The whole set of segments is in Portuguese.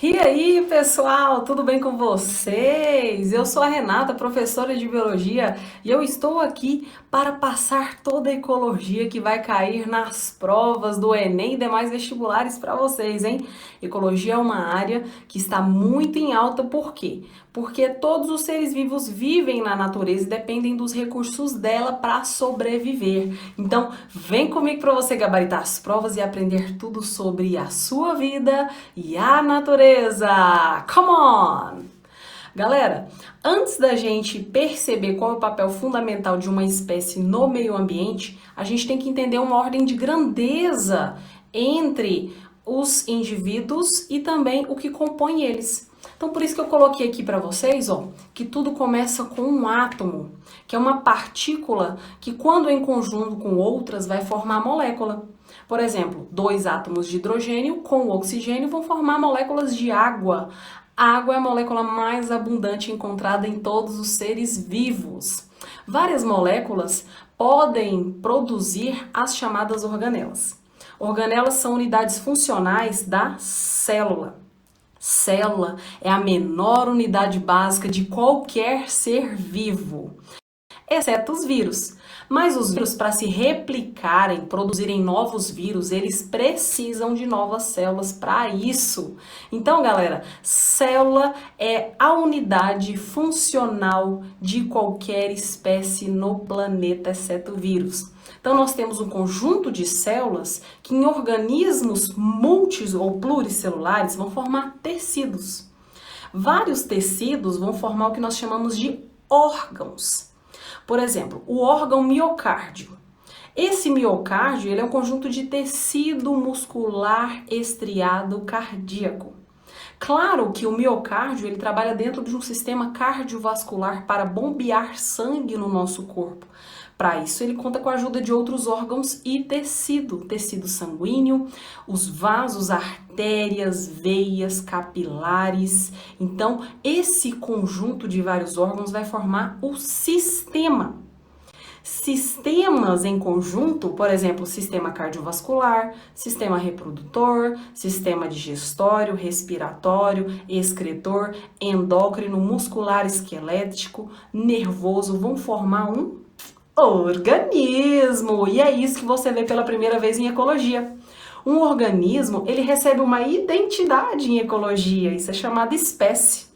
E aí, pessoal, tudo bem com vocês? Eu sou a Renata, professora de biologia, e eu estou aqui para passar toda a ecologia que vai cair nas provas do Enem e demais vestibulares para vocês, hein? Ecologia é uma área que está muito em alta, por quê? Porque todos os seres vivos vivem na natureza e dependem dos recursos dela para sobreviver. Então, vem comigo para você gabaritar as provas e aprender tudo sobre a sua vida e a natureza. Come on! Galera, antes da gente perceber qual é o papel fundamental de uma espécie no meio ambiente, a gente tem que entender uma ordem de grandeza entre os indivíduos e também o que compõe eles. Então, por isso que eu coloquei aqui para vocês, ó, que tudo começa com um átomo, que é uma partícula que, quando em conjunto com outras, vai formar molécula. Por exemplo, dois átomos de hidrogênio com oxigênio vão formar moléculas de água. A água é a molécula mais abundante encontrada em todos os seres vivos. Várias moléculas podem produzir as chamadas organelas. Organelas são unidades funcionais da célula. Célula é a menor unidade básica de qualquer ser vivo, exceto os vírus. Mas os vírus, para se replicarem, produzirem novos vírus, eles precisam de novas células para isso. Então, galera, célula é a unidade funcional de qualquer espécie no planeta, exceto vírus. Então, nós temos um conjunto de células que em organismos multi ou pluricelulares vão formar tecidos. Vários tecidos vão formar o que nós chamamos de órgãos. Por exemplo, o órgão miocárdio. Esse miocárdio ele é um conjunto de tecido muscular estriado cardíaco. Claro que o miocárdio ele trabalha dentro de um sistema cardiovascular para bombear sangue no nosso corpo. Para isso, ele conta com a ajuda de outros órgãos e tecido sanguíneo, os vasos, artérias, veias, capilares. Então, esse conjunto de vários órgãos vai formar o sistema. Sistemas em conjunto, por exemplo, sistema cardiovascular, sistema reprodutor, sistema digestório, respiratório, excretor, endócrino, muscular, esquelético, nervoso, vão formar um organismo. E é isso que você vê pela primeira vez em ecologia. Um organismo, ele recebe uma identidade em ecologia, isso é chamado espécie.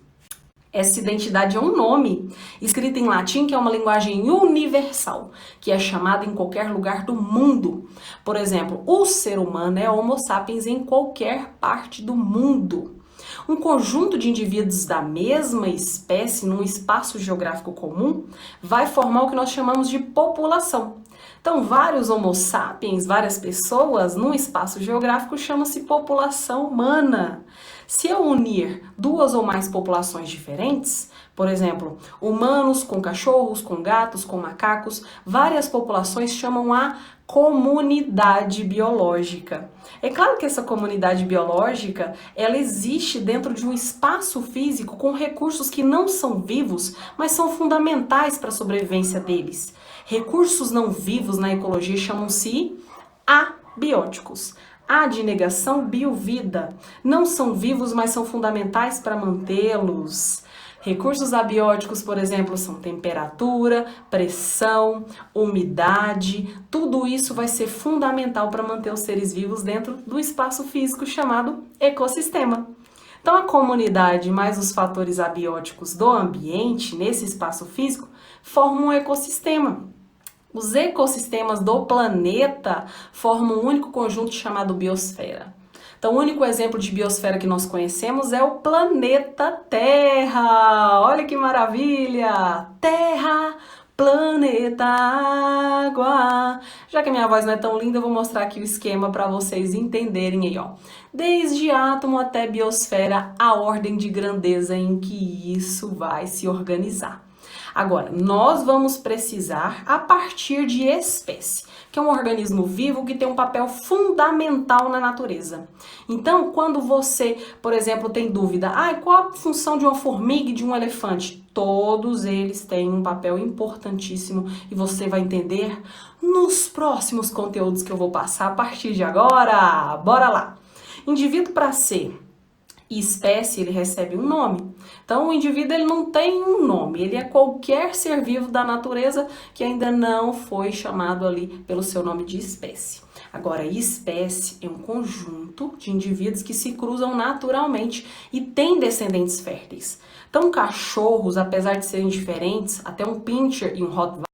Essa identidade é um nome, escrito em latim, que é uma linguagem universal, que é chamada em qualquer lugar do mundo. Por exemplo, o ser humano é Homo sapiens em qualquer parte do mundo. Um conjunto de indivíduos da mesma espécie, num espaço geográfico comum, vai formar o que nós chamamos de população. Então, vários Homo sapiens, várias pessoas, num espaço geográfico, chama-se população humana. Se eu unir duas ou mais populações diferentes, por exemplo, humanos com cachorros, com gatos, com macacos, várias populações chamam a comunidade biológica. É claro que essa comunidade biológica, ela existe dentro de um espaço físico com recursos que não são vivos, mas são fundamentais para a sobrevivência deles. Recursos não vivos na ecologia chamam-se abióticos. A de negação, biovida. Não são vivos, mas são fundamentais para mantê-los. Recursos abióticos, por exemplo, são temperatura, pressão, umidade. Tudo isso vai ser fundamental para manter os seres vivos dentro do espaço físico chamado ecossistema. Então, a comunidade mais os fatores abióticos do ambiente, nesse espaço físico, formam um ecossistema. Os ecossistemas do planeta formam um único conjunto chamado biosfera. Então, o único exemplo de biosfera que nós conhecemos é o planeta Terra. Olha que maravilha! Terra, planeta, água. Já que a minha voz não é tão linda, eu vou mostrar aqui o esquema para vocês entenderem aí, ó. Desde átomo até biosfera, a ordem de grandeza em que isso vai se organizar. Agora, nós vamos precisar a partir de espécie, que é um organismo vivo que tem um papel fundamental na natureza. Então, quando você, por exemplo, tem dúvida, qual a função de uma formiga e de um elefante? Todos eles têm um papel importantíssimo e você vai entender nos próximos conteúdos que eu vou passar a partir de agora. Bora lá! Indivíduo para ser E espécie, ele recebe um nome. Então, o indivíduo ele não tem um nome, ele é qualquer ser vivo da natureza que ainda não foi chamado ali pelo seu nome de espécie. Agora, espécie é um conjunto de indivíduos que se cruzam naturalmente e têm descendentes férteis. Então, cachorros, apesar de serem diferentes, até um Pinscher e um Rottweiler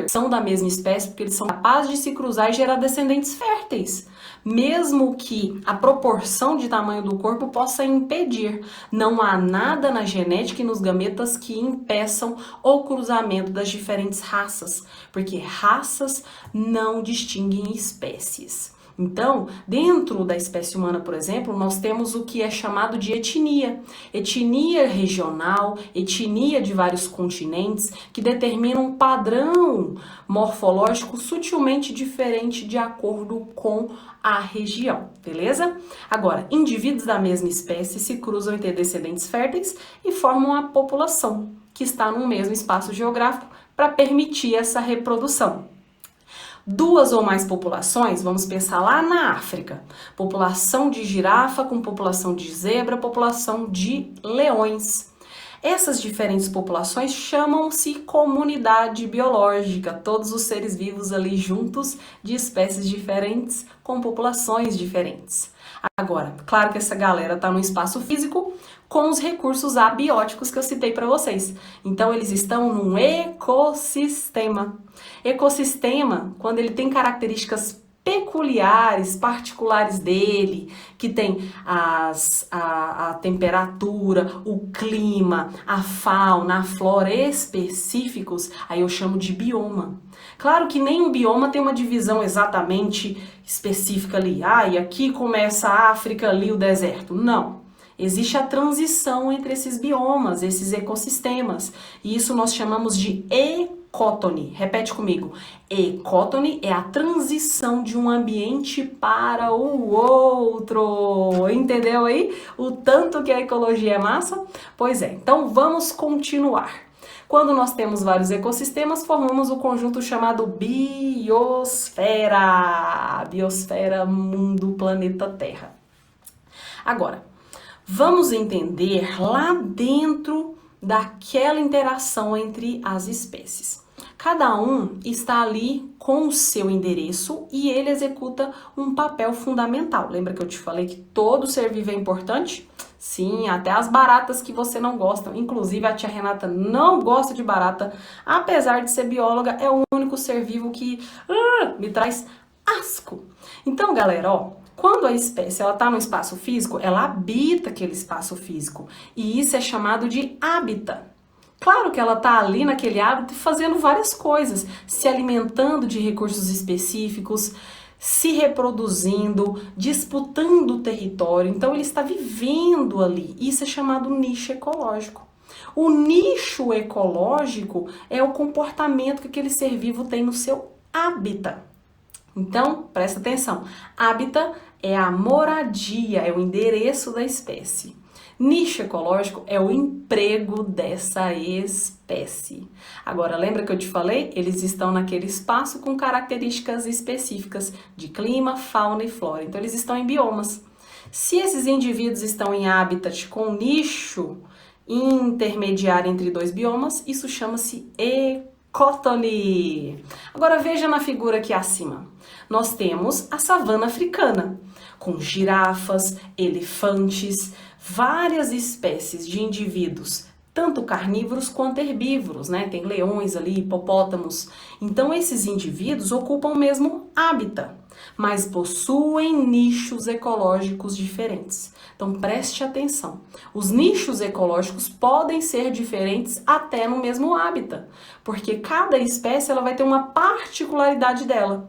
são da mesma espécie porque eles são capazes de se cruzar e gerar descendentes férteis. Mesmo que a proporção de tamanho do corpo possa impedir. Não há nada na genética e nos gametas que impeçam o cruzamento das diferentes raças, porque raças não distinguem espécies. Então, dentro da espécie humana, por exemplo, nós temos o que é chamado de etnia. Etnia regional, etnia de vários continentes, que determinam um padrão morfológico sutilmente diferente de acordo com a região, beleza? Agora, indivíduos da mesma espécie se cruzam entre descendentes férteis e formam a população, que está no mesmo espaço geográfico para permitir essa reprodução. Duas ou mais populações, vamos pensar lá na África, população de girafa com população de zebra, população de leões. Essas diferentes populações chamam-se comunidade biológica, todos os seres vivos ali juntos, de espécies diferentes, com populações diferentes. Agora, claro que essa galera está no espaço físico com os recursos abióticos que eu citei para vocês. Então, eles estão num ecossistema. Ecossistema, quando ele tem características peculiares, particulares dele, que tem a temperatura, o clima, a fauna, a flora específicos, aí eu chamo de bioma. Claro que nenhum bioma tem uma divisão exatamente específica ali. E aqui começa a África, ali o deserto. Não. Existe a transição entre esses biomas, esses ecossistemas. E isso nós chamamos de ecótone. Repete comigo. Ecótone é a transição de um ambiente para o outro. Entendeu aí? O tanto que a ecologia é massa? Pois é. Então vamos continuar. Quando nós temos vários ecossistemas, formamos o conjunto chamado biosfera. Biosfera, mundo, planeta Terra. Agora, vamos entender lá dentro daquela interação entre as espécies. Cada um está ali com o seu endereço e ele executa um papel fundamental. Lembra que eu te falei que todo ser vivo é importante? Sim, até as baratas que você não gosta. Inclusive a tia Renata não gosta de barata, apesar de ser bióloga, é o único ser vivo que me traz asco. Então, galera, quando a espécie está no espaço físico, ela habita aquele espaço físico. E isso é chamado de hábitat. Claro que ela está ali naquele hábitat fazendo várias coisas, se alimentando de recursos específicos, se reproduzindo, disputando o território. Então ele está vivendo ali. Isso é chamado nicho ecológico. O nicho ecológico é o comportamento que aquele ser vivo tem no seu hábitat. Então, presta atenção. Hábitat é a moradia, é o endereço da espécie. Nicho ecológico é o emprego dessa espécie. Agora, lembra que eu te falei? Eles estão naquele espaço com características específicas de clima, fauna e flora. Então, eles estão em biomas. Se esses indivíduos estão em habitat com nicho intermediário entre dois biomas, isso chama-se ecótone. Agora, veja na figura aqui acima. Nós temos a savana africana, com girafas, elefantes, várias espécies de indivíduos, tanto carnívoros quanto herbívoros, né? Tem leões ali, hipopótamos. Então, esses indivíduos ocupam o mesmo hábitat, mas possuem nichos ecológicos diferentes. Então, preste atenção. Os nichos ecológicos podem ser diferentes até no mesmo hábitat, porque cada espécie ela vai ter uma particularidade dela.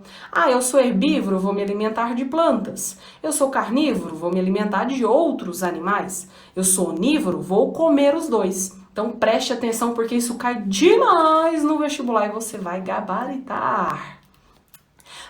Eu sou herbívoro, vou me alimentar de plantas. Eu sou carnívoro, vou me alimentar de outros animais. Eu sou onívoro, vou comer os dois. Então, preste atenção, porque isso cai demais no vestibular e você vai gabaritar.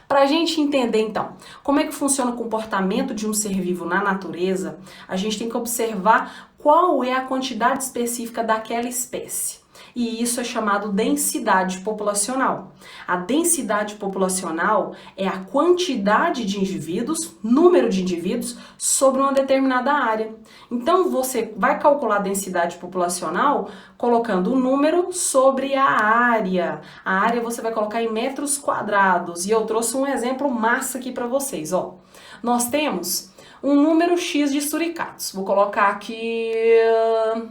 Para a gente entender, então, como é que funciona o comportamento de um ser vivo na natureza, a gente tem que observar qual é a quantidade específica daquela espécie. E isso é chamado densidade populacional. A densidade populacional é a quantidade de indivíduos, número de indivíduos, sobre uma determinada área. Então, você vai calcular a densidade populacional colocando o número sobre a área. A área você vai colocar em metros quadrados. E eu trouxe um exemplo massa aqui para vocês, ó. Nós temos um número X de suricatos. Vou colocar aqui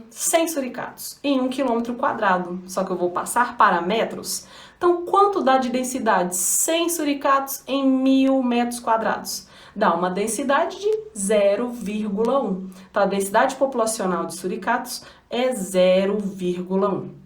100 suricatos em 1 quilômetro quadrado. Só que eu vou passar para metros. Então, quanto dá de densidade? 100 suricatos em 1000 metros quadrados. Dá uma densidade de 0,1. Então, a densidade populacional de suricatos é 0,1.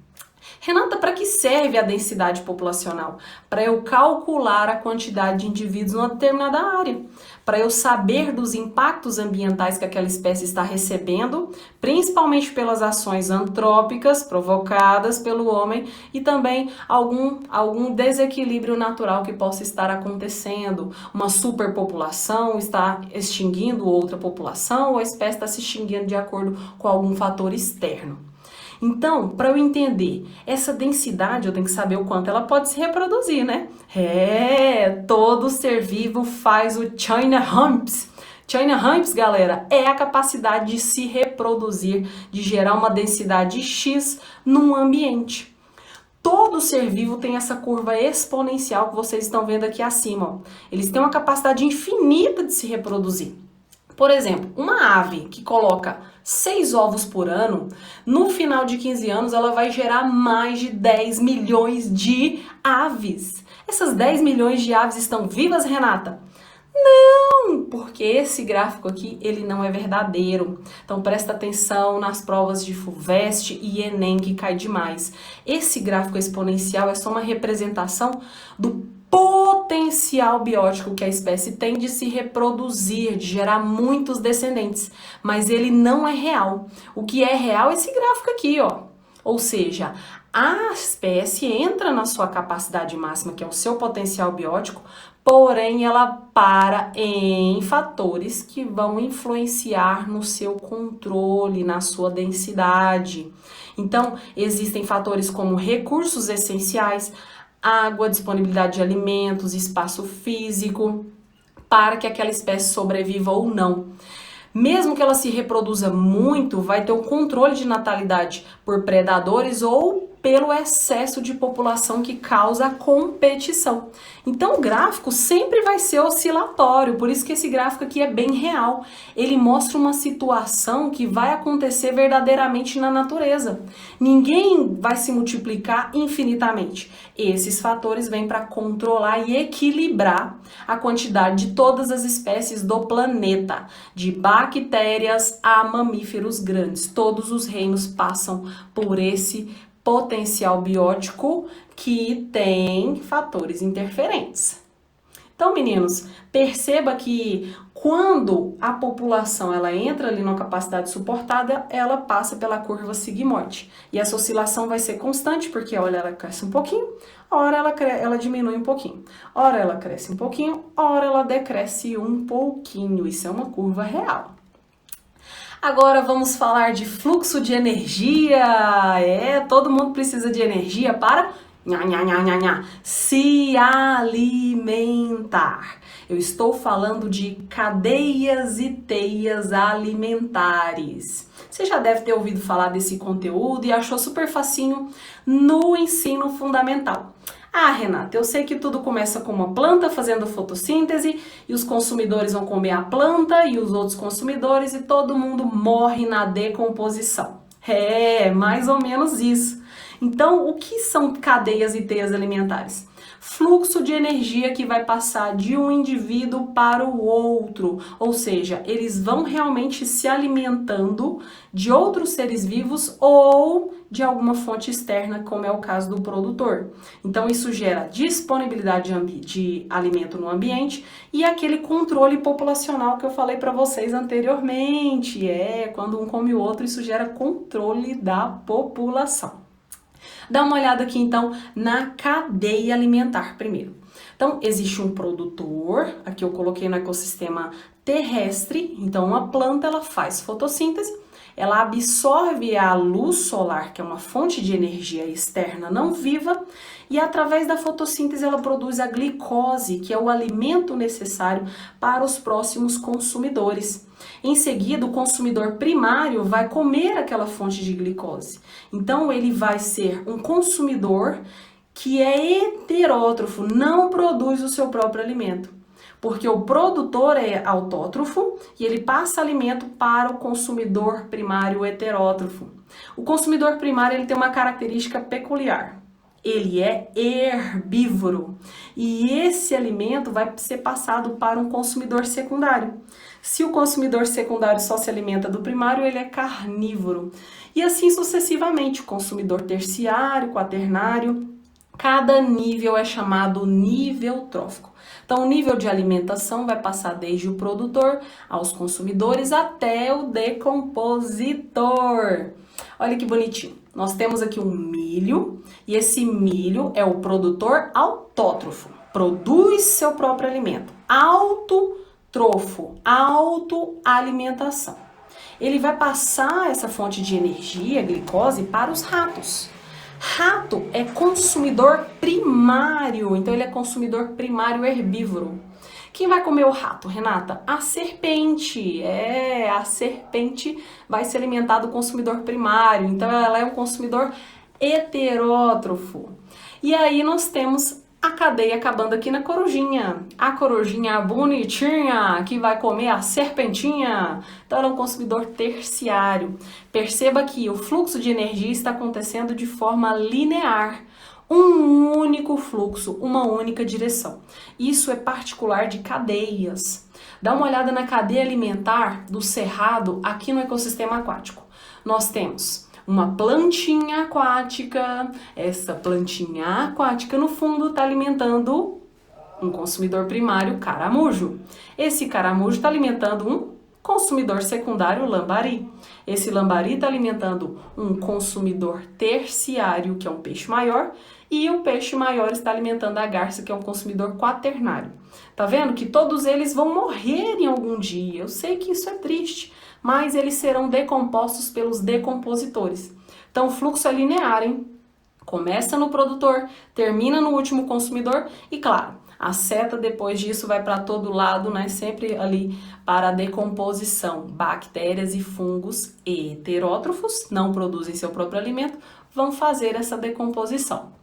Renata, para que serve a densidade populacional? Para eu calcular a quantidade de indivíduos numa determinada área. Para eu saber dos impactos ambientais que aquela espécie está recebendo, principalmente pelas ações antrópicas provocadas pelo homem e também algum desequilíbrio natural que possa estar acontecendo. Uma superpopulação está extinguindo outra população ou a espécie está se extinguindo de acordo com algum fator externo. Então, para eu entender essa densidade, eu tenho que saber o quanto ela pode se reproduzir, né? Todo ser vivo faz o China Humps. China Humps, galera, é a capacidade de se reproduzir, de gerar uma densidade X num ambiente. Todo ser vivo tem essa curva exponencial que vocês estão vendo aqui acima, ó. Eles têm uma capacidade infinita de se reproduzir. Por exemplo, uma ave que coloca 6 ovos por ano, no final de 15 anos ela vai gerar mais de 10 milhões de aves. Essas 10 milhões de aves estão vivas, Renata? Não, porque esse gráfico aqui, ele não é verdadeiro. Então presta atenção nas provas de FUVEST e ENEM que cai demais. Esse gráfico exponencial é só uma representação do potencial biótico que a espécie tem de se reproduzir, de gerar muitos descendentes, mas ele não é real. O que é real é esse gráfico aqui, ó. Ou seja, a espécie entra na sua capacidade máxima, que é o seu potencial biótico, porém ela para em fatores que vão influenciar no seu controle, na sua densidade. Então, existem fatores como recursos essenciais, água, disponibilidade de alimentos, espaço físico, para que aquela espécie sobreviva ou não. Mesmo que ela se reproduza muito, vai ter o controle de natalidade por predadores ou pelo excesso de população que causa competição. Então o gráfico sempre vai ser oscilatório, por isso que esse gráfico aqui é bem real. Ele mostra uma situação que vai acontecer verdadeiramente na natureza. Ninguém vai se multiplicar infinitamente. Esses fatores vêm para controlar e equilibrar a quantidade de todas as espécies do planeta, de bactérias a mamíferos grandes. Todos os reinos passam por esse potencial biótico que tem fatores interferentes. Então, meninos, perceba que quando a população ela entra ali numa capacidade suportada, ela passa pela curva sigmoide. E essa oscilação vai ser constante, porque olha, ela cresce um pouquinho, ora ela diminui um pouquinho. Ora ela cresce um pouquinho, ora ela decresce um pouquinho. Isso é uma curva real. Agora vamos falar de fluxo de energia. Todo mundo precisa de energia para se alimentar. Eu estou falando de cadeias e teias alimentares. Você já deve ter ouvido falar desse conteúdo e achou super facinho no ensino fundamental. Ah, Renata, eu sei que tudo começa com uma planta fazendo fotossíntese e os consumidores vão comer a planta e os outros consumidores e todo mundo morre na decomposição. Mais ou menos isso. Então, o que são cadeias e teias alimentares? Fluxo de energia que vai passar de um indivíduo para o outro, ou seja, eles vão realmente se alimentando de outros seres vivos ou de alguma fonte externa, como é o caso do produtor. Então isso gera disponibilidade de alimento no ambiente e aquele controle populacional que eu falei para vocês anteriormente. Quando um come o outro, isso gera controle da população. Dá uma olhada aqui, então, na cadeia alimentar primeiro. Então, existe um produtor, aqui eu coloquei no ecossistema terrestre, então uma planta, ela faz fotossíntese, ela absorve a luz solar, que é uma fonte de energia externa não viva, e através da fotossíntese ela produz a glicose, que é o alimento necessário para os próximos consumidores. Em seguida, o consumidor primário vai comer aquela fonte de glicose. Então, ele vai ser um consumidor que é heterótrofo, não produz o seu próprio alimento. Porque o produtor é autótrofo e ele passa alimento para o consumidor primário heterótrofo. O consumidor primário ele tem uma característica peculiar. Ele é herbívoro e esse alimento vai ser passado para um consumidor secundário. Se o consumidor secundário só se alimenta do primário, ele é carnívoro. E assim sucessivamente, o consumidor terciário, quaternário, cada nível é chamado nível trófico. Então, o nível de alimentação vai passar desde o produtor aos consumidores até o decompositor. Olha que bonitinho. Nós temos aqui um milho e esse milho é o produtor autótrofo. Produz seu próprio alimento. Autotrofo, autoalimentação. Ele vai passar essa fonte de energia, glicose, para os ratos. Rato é consumidor primário, então ele é consumidor primário herbívoro. Quem vai comer o rato, Renata? A serpente. A serpente vai se alimentar do consumidor primário, então ela é um consumidor heterótrofo. E aí nós temos a cadeia acabando aqui na corujinha. A corujinha bonitinha que vai comer a serpentinha. Então ela é um consumidor terciário. Perceba que o fluxo de energia está acontecendo de forma linear. Um único fluxo, uma única direção. Isso é particular de cadeias. Dá uma olhada na cadeia alimentar do cerrado aqui no ecossistema aquático. Nós temos uma plantinha aquática, essa plantinha aquática no fundo está alimentando um consumidor primário, caramujo. Esse caramujo está alimentando um consumidor secundário, lambari. Esse lambari está alimentando um consumidor terciário, que é um peixe maior, e o peixe maior está alimentando a garça, que é um consumidor quaternário. Tá vendo que todos eles vão morrer em algum dia? Eu sei que isso é triste, mas eles serão decompostos pelos decompositores. Então o fluxo é linear, hein? Começa no produtor, termina no último consumidor e, claro, a seta depois disso vai para todo lado, né? Sempre ali para a decomposição. Bactérias e fungos heterótrofos, não produzem seu próprio alimento, vão fazer essa decomposição.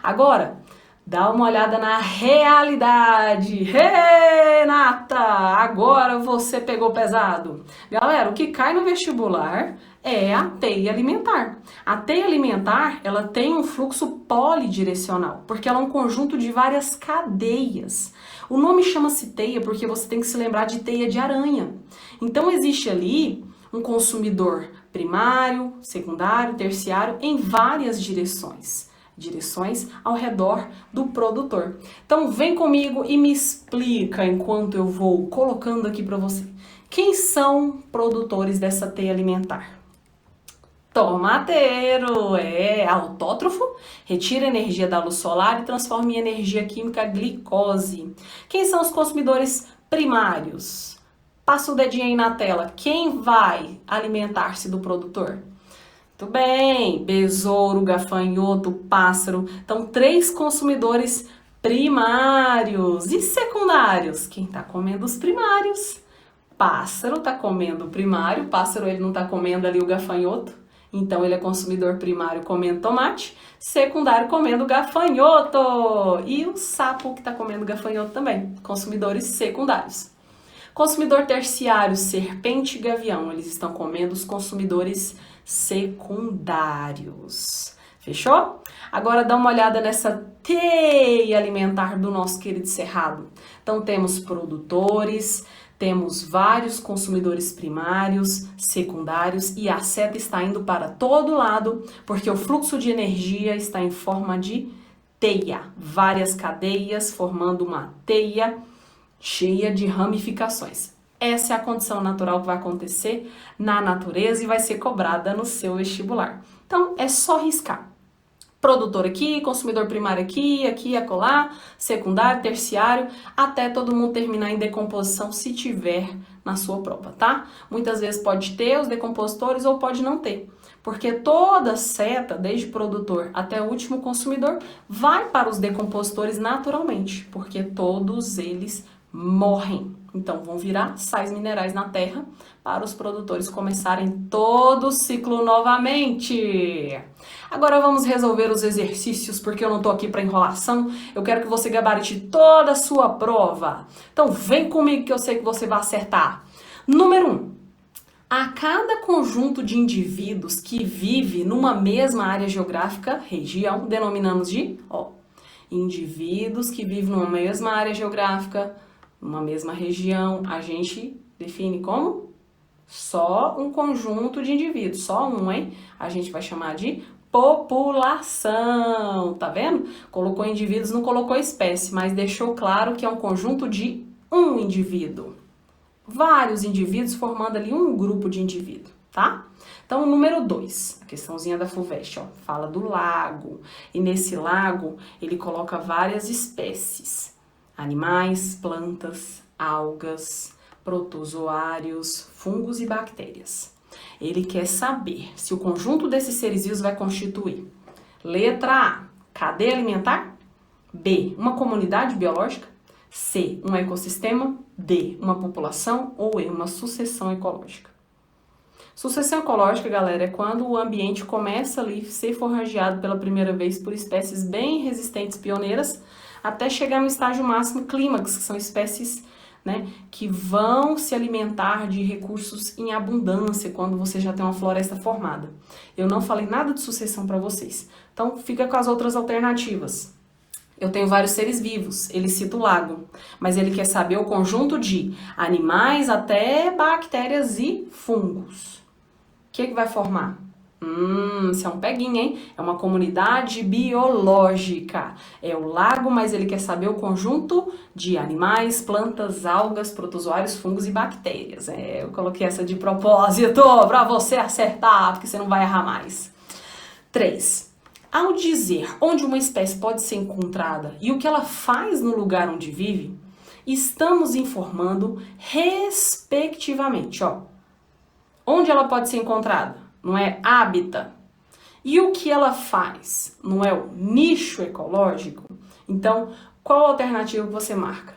Agora, dá uma olhada na realidade. Renata, agora você pegou pesado. Galera, o que cai no vestibular é a teia alimentar. A teia alimentar, ela tem um fluxo polidirecional, porque ela é um conjunto de várias cadeias. O nome chama-se teia porque você tem que se lembrar de teia de aranha. Então existe ali um consumidor primário, secundário, terciário em várias direções ao redor do produtor. Então vem comigo e me explica enquanto eu vou colocando aqui para você. Quem são produtores dessa teia alimentar? Tomateiro, autótrofo, retira energia da luz solar e transforma em energia química glicose. Quem são os consumidores primários? Passa o dedinho aí na tela. Quem vai alimentar-se do produtor? Muito bem, besouro, gafanhoto, pássaro. Então, 3 consumidores primários e secundários. Quem está comendo os primários? Pássaro está comendo o primário. Pássaro, ele não está comendo ali o gafanhoto. Então, ele é consumidor primário comendo tomate. Secundário comendo gafanhoto. E o sapo que está comendo gafanhoto também. Consumidores secundários. Consumidor terciário, serpente e gavião. Eles estão comendo os consumidores secundários. Fechou? Agora dá uma olhada nessa teia alimentar do nosso querido cerrado. Então temos produtores, temos vários consumidores primários, secundários e a seta está indo para todo lado porque o fluxo de energia está em forma de teia. Várias cadeias formando uma teia cheia de ramificações. Essa é a condição natural que vai acontecer na natureza e vai ser cobrada no seu vestibular. Então, é só riscar. Produtor aqui, consumidor primário aqui, aqui, acolá, secundário, terciário, até todo mundo terminar em decomposição, se tiver na sua prova, tá? Muitas vezes pode ter os decompositores ou pode não ter, porque toda seta, desde produtor até o último consumidor, vai para os decompositores naturalmente, porque todos eles morrem. Então, vão virar sais minerais na terra para os produtores começarem todo o ciclo novamente. Agora vamos resolver os exercícios, porque eu não tô aqui para enrolação. Eu quero que você gabarite toda a sua prova. Então, vem comigo que eu sei que você vai acertar. Número 1. A cada conjunto de indivíduos que vive numa mesma área geográfica, região, denominamos de, indivíduos que vivem numa mesma área geográfica, numa mesma região, a gente define como só um conjunto de indivíduos, só um, hein? A gente vai chamar de população, tá vendo? Colocou indivíduos, não colocou espécie, mas deixou claro que é um conjunto de um indivíduo. Vários indivíduos formando ali um grupo de indivíduo, tá? Então, o número 2, a questãozinha da FUVEST, fala do lago. E nesse lago, ele coloca várias espécies. Animais, plantas, algas, protozoários, fungos e bactérias. Ele quer saber se o conjunto desses seres vivos vai constituir: letra A, cadeia alimentar; B, uma comunidade biológica; C, um ecossistema; D, uma população; ou E, uma sucessão ecológica. Sucessão ecológica, galera, é quando o ambiente começa ali a ser forrageado pela primeira vez por espécies bem resistentes pioneiras, até chegar no estágio máximo clímax, que são espécies, né, que vão se alimentar de recursos em abundância quando você já tem uma floresta formada. Eu não falei nada de sucessão para vocês, então fica com as outras alternativas. Eu tenho vários seres vivos, ele cita o lago, mas ele quer saber o conjunto de animais até bactérias e fungos. O que vai formar? Isso é um peguinho, hein? É uma comunidade biológica. É o lago, mas ele quer saber o conjunto de animais, plantas, algas, protozoários, fungos e bactérias. Eu coloquei essa de propósito para você acertar, porque você não vai errar mais. 3. Ao dizer onde uma espécie pode ser encontrada e o que ela faz no lugar onde vive, estamos informando respectivamente, onde ela pode ser encontrada. Não é hábitat. E o que ela faz? Não é o nicho ecológico? Então, qual a alternativa que você marca?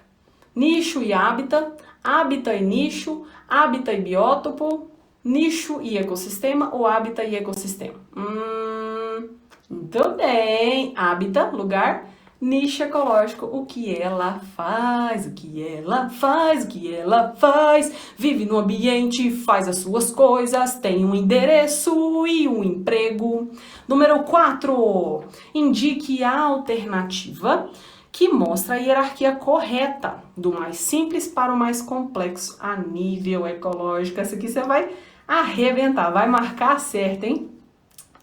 Nicho e hábitat, hábitat e nicho, hábitat e biótopo, nicho e ecossistema ou hábitat e ecossistema? Muito bem. Hábitat, lugar. Nicho ecológico, o que ela faz, o que ela faz, o que ela faz. Vive no ambiente, faz as suas coisas, tem um endereço e um emprego. Número 4, indique a alternativa que mostra a hierarquia correta, do mais simples para o mais complexo a nível ecológico. Essa aqui você vai arrebentar, vai marcar certo, hein?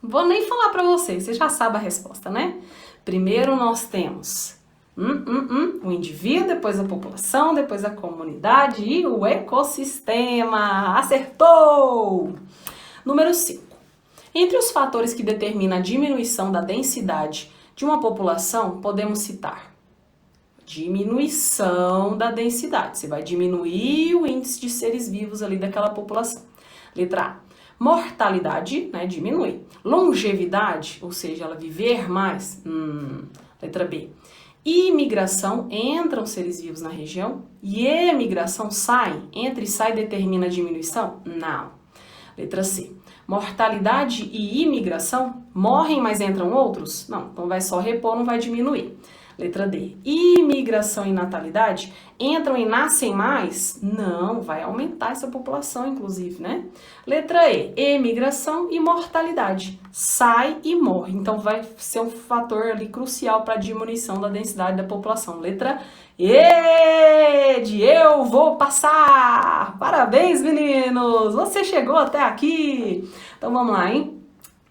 Vou nem falar para você, você já sabe a resposta, né? Primeiro nós temos o indivíduo, depois a população, depois a comunidade e o ecossistema. Acertou! Número 5. Entre os fatores que determinam a diminuição da densidade de uma população, podemos citar diminuição da densidade. Você vai diminuir o índice de seres vivos ali daquela população. Letra A. Mortalidade, né, diminui. Longevidade, ou seja, ela viver mais. Letra B. Imigração, entram seres vivos na região. E emigração, sai. Entra e sai determina a diminuição? Não. Letra C. Mortalidade e imigração, morrem, mas entram outros? Não, então vai só repor, não vai diminuir. Letra D. Imigração e natalidade, entram e nascem mais? Não, vai aumentar essa população, inclusive, né? Letra E. Emigração e mortalidade, sai e morre. Então vai ser um fator ali crucial para a diminuição da densidade da população. Letra E de eu vou passar! Parabéns, meninos! Você chegou até aqui! Então vamos lá, hein?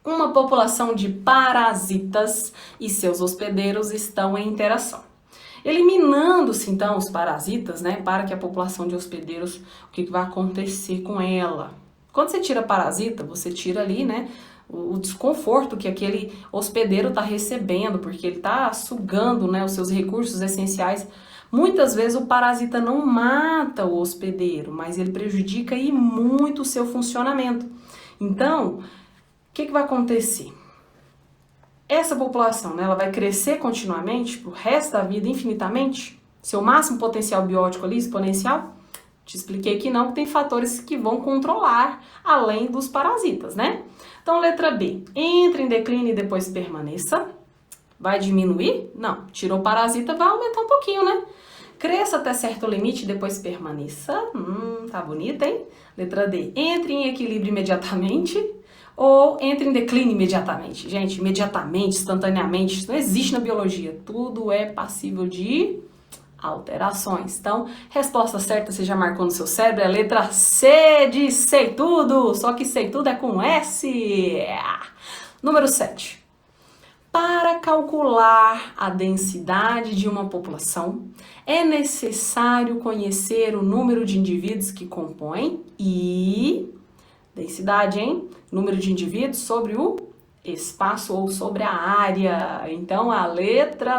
Uma população de parasitas e seus hospedeiros estão em interação. Eliminando-se, então, os parasitas, né, para que a população de hospedeiros, o que vai acontecer com ela? Quando você tira parasita, você tira ali, né, o desconforto que aquele hospedeiro está recebendo, porque ele está sugando, né, os seus recursos essenciais. Muitas vezes o parasita não mata o hospedeiro, mas ele prejudica e muito o seu funcionamento. Então, o que vai acontecer? Essa população, né, ela vai crescer continuamente, pro resto da vida, infinitamente? Seu máximo potencial biótico ali, exponencial? Te expliquei que não, que tem fatores que vão controlar, além dos parasitas, né? Então, letra B. Entre em declínio e depois permaneça. Vai diminuir? Não. Tirou o parasita, vai aumentar um pouquinho, né? Cresça até certo limite e depois permaneça. Tá bonito, hein? Letra D. Entre em equilíbrio imediatamente. Ou entre em declínio imediatamente. Gente, imediatamente, instantaneamente, isso não existe na biologia. Tudo é passível de alterações. Então, resposta certa você já marcou no seu cérebro, é a letra C de sei tudo, só que sei tudo é com S. Número 7. Para calcular a densidade de uma população, é necessário conhecer o número de indivíduos que compõem e... densidade, hein? Número de indivíduos sobre o espaço ou sobre a área. Então, a letra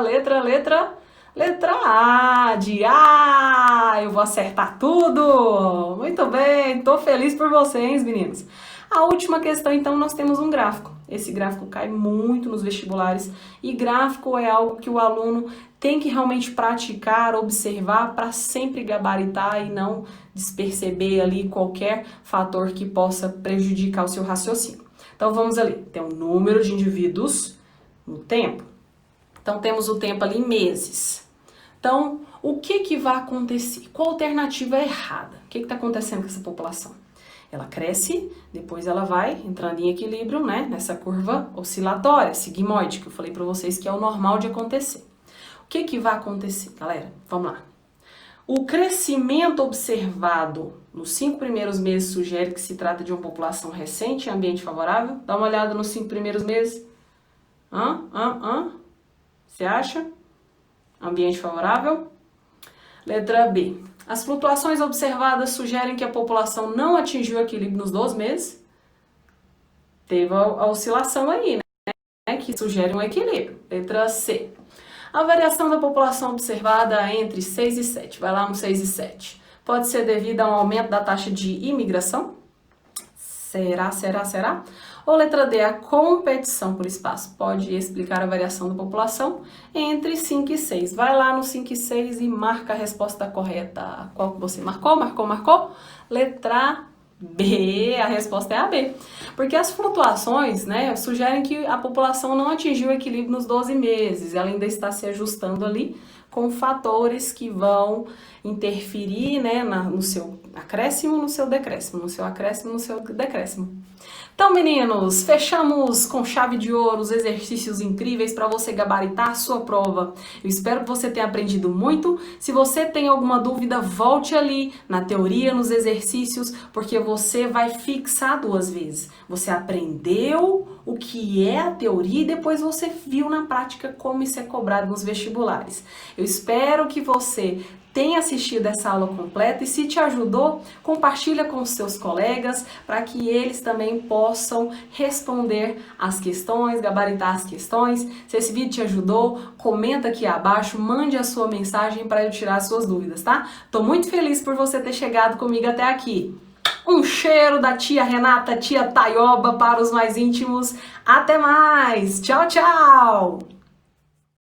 A de A. Eu vou acertar tudo. Muito bem, tô feliz por vocês, meninos. A última questão, então, nós temos um gráfico. Esse gráfico cai muito nos vestibulares e gráfico é algo que o aluno tem que realmente praticar, observar para sempre gabaritar e não desperceber ali qualquer fator que possa prejudicar o seu raciocínio. Então vamos ali, tem um número de indivíduos no tempo. Então temos o tempo ali em meses. Então o que vai acontecer? Qual alternativa é errada? O que está acontecendo com essa população? Ela cresce, depois ela vai entrando em equilíbrio, né, nessa curva oscilatória, sigmoide, que eu falei para vocês que é o normal de acontecer. O que vai acontecer, galera? Vamos lá. O crescimento observado nos 5 primeiros meses sugere que se trata de uma população recente em ambiente favorável? Dá uma olhada nos 5 primeiros meses. Você acha? Ambiente favorável? Letra B. As flutuações observadas sugerem que a população não atingiu equilíbrio nos 12 meses. Teve a oscilação aí, né? Que sugere um equilíbrio. Letra C. A variação da população observada entre 6 e 7. Vai lá no 6 e 7. Pode ser devido a um aumento da taxa de imigração? Será? Ou letra D, a competição por espaço pode explicar a variação da população entre 5 e 6. Vai lá no 5 e 6 e marca a resposta correta. Qual que você marcou? Marcou? Letra B, a resposta é a B. Porque as flutuações, né, sugerem que a população não atingiu o equilíbrio nos 12 meses. Ela ainda está se ajustando ali com fatores que vão interferir, né, no seu acréscimo, no seu decréscimo, no seu acréscimo, no seu decréscimo. Então, meninos, fechamos com chave de ouro os exercícios incríveis para você gabaritar a sua prova. Eu espero que você tenha aprendido muito. Se você tem alguma dúvida, volte ali na teoria, nos exercícios, porque você vai fixar 2 vezes. Você aprendeu o que é a teoria e depois você viu na prática como isso é cobrado nos vestibulares. Eu espero que você tenha assistido essa aula completa e se te ajudou, compartilha com os seus colegas para que eles também possam responder as questões, gabaritar as questões. Se esse vídeo te ajudou, comenta aqui abaixo, mande a sua mensagem para eu tirar as suas dúvidas, tá? Tô muito feliz por você ter chegado comigo até aqui. Um cheiro da tia Renata, tia Taioba para os mais íntimos. Até mais! Tchau, tchau!